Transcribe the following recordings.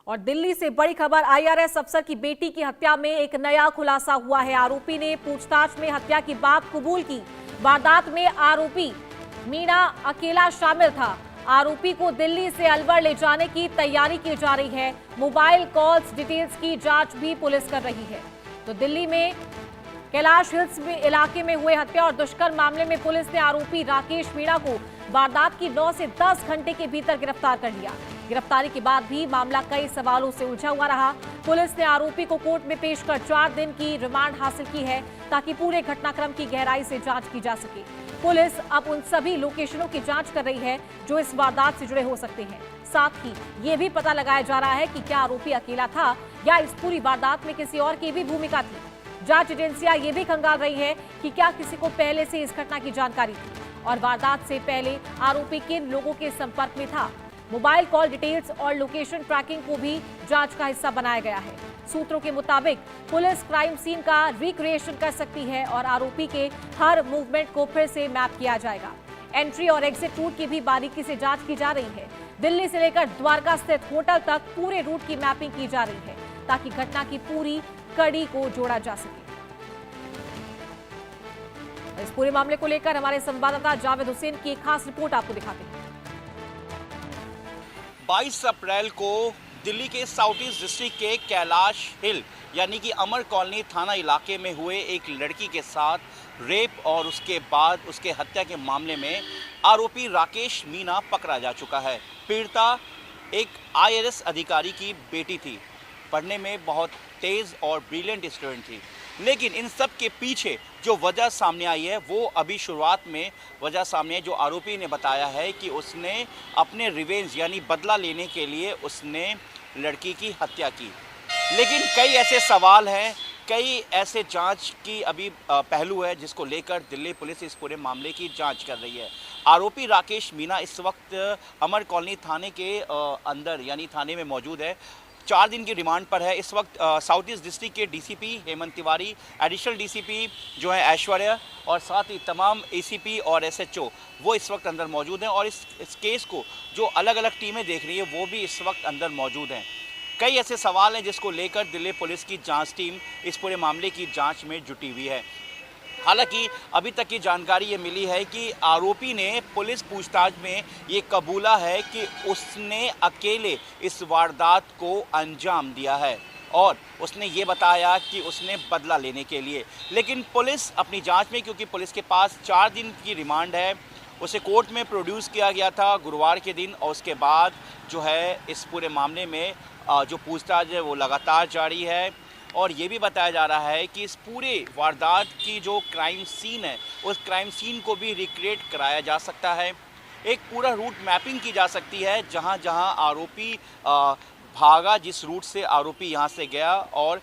और दिल्ली से बड़ी खबर, आईआरएस अफसर की बेटी की हत्या में एक नया खुलासा हुआ है। आरोपी ने पूछताछ में हत्या की बात कबूल की। वारदात में आरोपी मीणा अकेला शामिल था। आरोपी को दिल्ली से अलवर ले जाने की तैयारी की जा रही है। मोबाइल कॉल्स डिटेल्स की जांच भी पुलिस कर रही है। तो दिल्ली में कैलाश हिल्स में इलाके में हुए हत्या और दुष्कर्म मामले में पुलिस ने आरोपी राकेश मीणा को वारदात की 9 से 10 घंटे के भीतर गिरफ्तार कर लिया। गिरफ्तारी के बाद भी मामला कई सवालों से उलझा हुआ रहा। पुलिस ने आरोपी को कोर्ट में पेश कर 4 दिन की रिमांड हासिल की है ताकि पूरे घटनाक्रम की गहराई से जांच की जा सके। पुलिस अब उन सभी लोकेशनों की जांच कर रही है जो इस वारदात से जुड़े हो सकते हैं। साथ ही ये भी पता लगाया जा रहा है कि क्या आरोपी अकेला था या इस पूरी वारदात में किसी और की भी भूमिका थी। जांच एजेंसियां ये भी खंगाल रही है कि क्या किसी को पहले से इस घटना की जानकारी थी और वारदात से पहले आरोपी किन लोगों के संपर्क में था। मोबाइल कॉल डिटेल्स और लोकेशन ट्रैकिंग को भी जांच का हिस्सा बनाया गया है। सूत्रों के मुताबिक पुलिस क्राइम सीन का रिक्रिएशन कर सकती है और आरोपी के हर मूवमेंट को फिर से मैप किया जाएगा। एंट्री और एग्जिट रूट की भी बारीकी से जांच की जा रही है। दिल्ली से लेकर द्वारका स्थित होटल तक पूरे रूट की मैपिंग की जा रही है ताकि घटना की पूरी कड़ी को जोड़ा जा सके। इस पूरे मामले को लेकर हमारे संवाददाता जावेद हुसैन की एक खास रिपोर्ट आपको दिखाते हैं। 22 अप्रैल को दिल्ली के साउथ ईस्ट डिस्ट्रिक्ट के कैलाश हिल यानी कि अमर कॉलोनी थाना इलाके में हुए एक लड़की के साथ रेप और उसके बाद उसके हत्या के मामले में आरोपी राकेश मीणा पकड़ा जा चुका है। पीड़िता एक आईआरएस अधिकारी की बेटी थी। पढ़ने में बहुत तेज़ और ब्रिलियंट स्टूडेंट थी। लेकिन इन सब के पीछे जो वजह सामने आई है वो अभी शुरुआत में वजह सामने है। जो आरोपी ने बताया है कि उसने अपने रिवेंज यानी बदला लेने के लिए उसने लड़की की हत्या की। लेकिन कई ऐसे सवाल हैं, कई ऐसे जांच की अभी पहलू है जिसको लेकर दिल्ली पुलिस इस पूरे मामले की जांच कर रही है। आरोपी राकेश मीणा इस वक्त अमर कॉलोनी थाने के अंदर यानी थाने में मौजूद है। 4 दिन की रिमांड पर है। इस वक्त साउथ ईस्ट डिस्ट्रिक्ट के DCP Hemant Tiwari, additional DCP जो है ऐश्वर्या और साथ ही तमाम एसीपी और एसएचओ वो इस वक्त अंदर मौजूद हैं और इस केस को जो अलग अलग टीमें देख रही है वो भी इस वक्त अंदर मौजूद हैं। कई ऐसे सवाल हैं जिसको लेकर दिल्ली पुलिस की जांच टीम इस पूरे मामले की जांच में जुटी हुई है। हालांकि अभी तक की जानकारी ये मिली है कि आरोपी ने पुलिस पूछताछ में ये कबूला है कि उसने अकेले इस वारदात को अंजाम दिया है और उसने ये बताया कि उसने बदला लेने के लिए। लेकिन पुलिस अपनी जांच में, क्योंकि पुलिस के पास 4 दिन की रिमांड है, उसे कोर्ट में प्रोड्यूस किया गया था गुरुवार के दिन और उसके बाद जो है इस पूरे मामले में जो पूछताछ है वो लगातार जारी है। और ये भी बताया जा रहा है कि इस पूरे वारदात की जो क्राइम सीन है उस क्राइम सीन को भी रिक्रिएट कराया जा सकता है। एक पूरा रूट मैपिंग की जा सकती है जहां जहां आरोपी भागा, जिस रूट से आरोपी यहां से गया और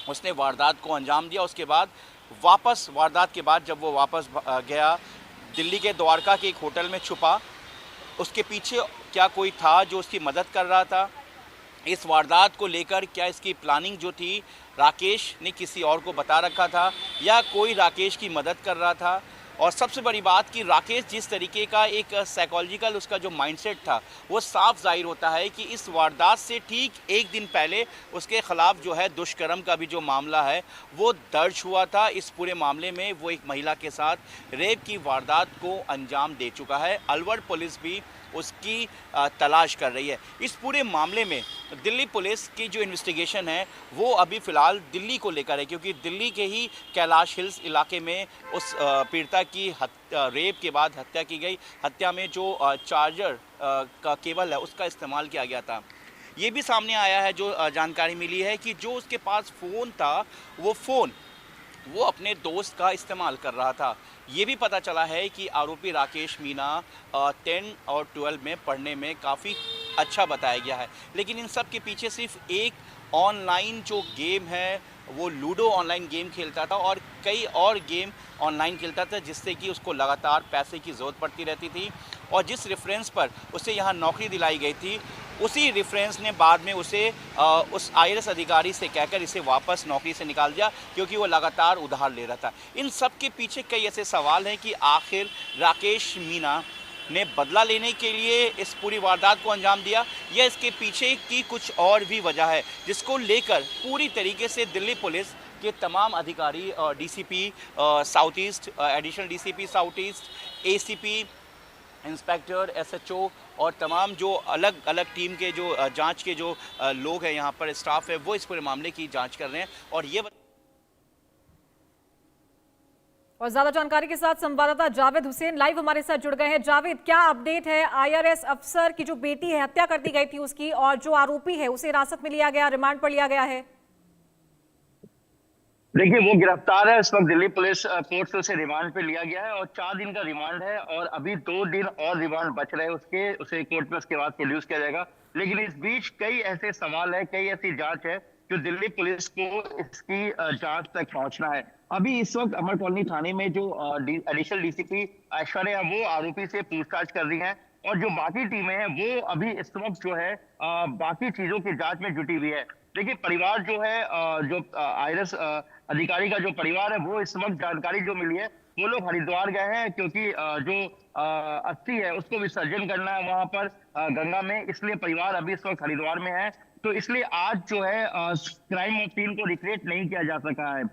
उसने वारदात को अंजाम दिया। उसके बाद वापस वारदात के बाद जब वो वापस गया दिल्ली के द्वारका के एक होटल में छुपा, उसके पीछे क्या कोई था जो उसकी मदद कर रहा था। इस वारदात को लेकर क्या इसकी प्लानिंग जो थी राकेश ने किसी और को बता रखा था या कोई राकेश की मदद कर रहा था। और सबसे बड़ी बात कि राकेश जिस तरीके का एक साइकोलॉजिकल उसका जो माइंडसेट था वो साफ जाहिर होता है कि इस वारदात से ठीक एक दिन पहले उसके ख़िलाफ़ जो है दुष्कर्म का भी जो मामला है वो दर्ज हुआ था। इस पूरे मामले में वो एक महिला के साथ रेप की वारदात को अंजाम दे चुका है। अलवर पुलिस भी उसकी तलाश कर रही है। इस पूरे मामले में दिल्ली पुलिस की जो इन्वेस्टिगेशन है वो अभी फ़िलहाल दिल्ली को लेकर है, क्योंकि दिल्ली के ही कैलाश हिल्स इलाके में उस पीड़िता की रेप के बाद हत्या की गई। हत्या में जो चार्जर का केबल है उसका इस्तेमाल किया गया था। ये भी सामने आया है, जो जानकारी मिली है कि जो उसके पास फ़ोन था वो फ़ोन वो अपने दोस्त का इस्तेमाल कर रहा था। ये भी पता चला है कि आरोपी राकेश मीणा 10 और 12 में पढ़ने में काफ़ी अच्छा बताया गया है। लेकिन इन सब के पीछे सिर्फ एक ऑनलाइन जो गेम है वो लूडो ऑनलाइन गेम खेलता था और कई और गेम ऑनलाइन खेलता था जिससे कि उसको लगातार पैसे की ज़रूरत पड़ती रहती थी। और जिस रेफरेंस पर उसे यहाँ नौकरी दिलाई गई थी उसी रेफरेंस ने बाद में उसे उस आईआरएस अधिकारी से कहकर इसे वापस नौकरी से निकाल दिया, क्योंकि वो लगातार उधार ले रहा था। इन सब के पीछे कई ऐसे सवाल हैं कि आखिर राकेश मीणा ने बदला लेने के लिए इस पूरी वारदात को अंजाम दिया, या इसके पीछे की कुछ और भी वजह है, जिसको लेकर पूरी तरीके से दिल्ली पुलिस के तमाम अधिकारी, DCP south east, additional DCP south east, ACP, inspector, SHO और तमाम जो अलग अलग टीम के जो जांच के जो लोग हैं, यहाँ पर स्टाफ है, वो इस पूरे मामले की जांच कर रहे हैं। और ये और ज्यादा जानकारी के साथ संवाददाता जावेद हुसैन लाइव हमारे साथ जुड़ गए हैं। जावेद, क्या अपडेट है? आईआरएस अफसर की जो बेटी है, हत्या कर दी गई थी उसकी, और जो आरोपी है उसे हिरासत में लिया गया, रिमांड पर लिया गया है। देखिए, वो गिरफ्तार है। इस वक्त दिल्ली पुलिस कोर्ट से उसे रिमांड पे लिया गया है और 4 दिन का रिमांड है और अभी 2 दिन और रिमांड बच रहे हैं उसे कोर्ट में उसके बाद प्रोड्यूस किया जाएगा। लेकिन इस बीच कई ऐसे सवाल है, कई ऐसी जांच है जो दिल्ली पुलिस को इसकी जांच तक पहुंचना है। अभी इस वक्त अमर कॉलोनी थाने में जो एडिशनल डीसीपी ऐश्वर्या है, वो आरोपी से पूछताछ कर रही है और जो बाकी टीमें हैं वो अभी इस वक्त जो है बाकी चीजों की जांच में जुटी हुई है। देखिए, परिवार जो है, जो आईआरएस अधिकारी का जो परिवार है, वो इस वक्त जानकारी जो मिली है, वो लोग हरिद्वार गए हैं क्योंकि जो अस्थि है उसको विसर्जन करना है वहां पर गंगा में, इसलिए परिवार अभी इस वक्त हरिद्वार में है। तो इसलिए आज जो है क्राइम सीन को रिक्रिएट नहीं किया जा सका है।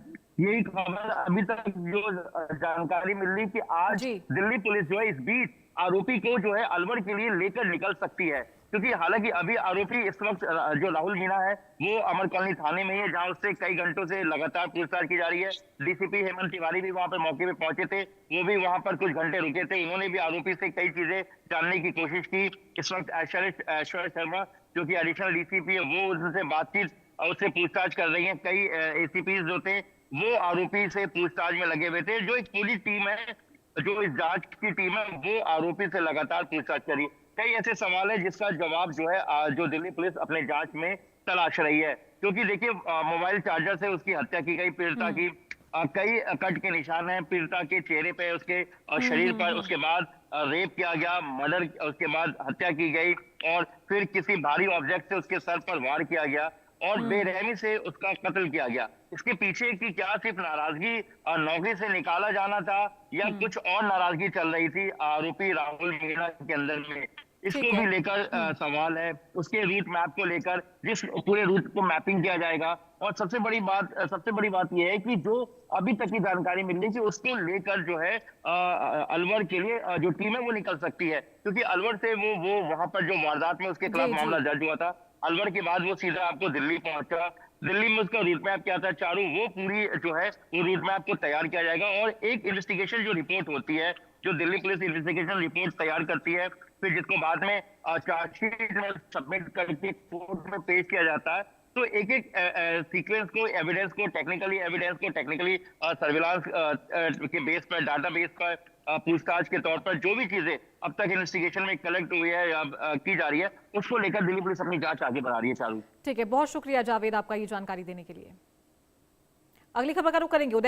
यही खबर अभी तक जो जानकारी मिल रही कि आज दिल्ली पुलिस जो है इस बीच आरोपी को जो है अलवर के लिए लेकर निकल सकती है, क्योंकि हालांकि अभी आरोपी इस वक्त जो राहुल मीणा है वो अमर कॉलोनी थाने में ही है, जहां उससे कई घंटों से लगातार पूछताछ की जा रही है। डीसीपी हेमंत तिवारी भी वहां पर मौके पे पहुंचे थे, वो भी वहां पर कुछ घंटे रुके थे, इन्होंने भी आरोपी से कई चीजें जानने की कोशिश की। इस वक्त ऐश्वर्या शर्मा जो कि एडिशनल डीसीपी है, वो उनसे बातचीत और उससे पूछताछ कर रही है। कई एसीपी जो थे वो आरोपी से पूछताछ में लगे हुए थे। जो एक पूरी टीम है, जो इस जांच की टीम है, वो आरोपी से लगातार पूछताछ करी। कई ऐसे सवाल है जिसका जवाब जो है जो दिल्ली पुलिस अपने जांच में तलाश रही है, क्योंकि देखिए मोबाइल चार्जर से उसकी हत्या की गई, पीड़िता की कई कट के निशान हैं पीड़िता के चेहरे पे, उसके शरीर पर। उसके बाद रेप किया गया, मर्डर, उसके बाद हत्या की गई और फिर किसी भारी ऑब्जेक्ट से उसके सर पर वार किया गया और बेरहमी से उसका कत्ल किया गया। इसके पीछे की क्या सिर्फ नाराजगी नौकरी से निकाला जाना था या कुछ और नाराजगी चल रही थी आरोपी राहुल मीणा के अंदर में, इसको भी लेकर सवाल है। उसके रूट मैप को लेकर, जिस पूरे रूट को मैपिंग किया जाएगा। और सबसे बड़ी बात यह है कि जो अभी तक की जानकारी मिल रही है उसको लेकर जो है अलवर के लिए जो टीम है वो निकल सकती है, क्योंकि अलवर से वो वहां पर जो वारदात में उसके खिलाफ मामला दर्ज हुआ था, अलवर के बाद वो सीधा आपको दिल्ली पहुंचा। दिल्ली में उसका रूट मैप क्या था चारू, वो पूरी जो है वो रूट मैप को तैयार किया जाएगा और एक इन्वेस्टिगेशन जो रिपोर्ट होती है, जो दिल्ली पुलिस इन्वेस्टिगेशन रिपोर्ट तैयार करती है, फिर जिसको बाद में चार्जशीट में सबमिट करके कोर्ट में पेश किया जाता है। तो एक एक सीक्वेंस को, एविडेंस को, टेक्निकली सर्विलांस के बेस पर, डाटा बेस पर, पूछताछ के तौर पर जो भी चीजें अब तक इन्वेस्टिगेशन में कलेक्ट हुई है या की जा रही है, उसको लेकर दिल्ली पुलिस अपनी जांच आगे बढ़ा रही है। चालू। ठीक है, बहुत शुक्रिया जावेद आपका ये जानकारी देने के लिए। अगली खबर का रुख करेंगे उदय।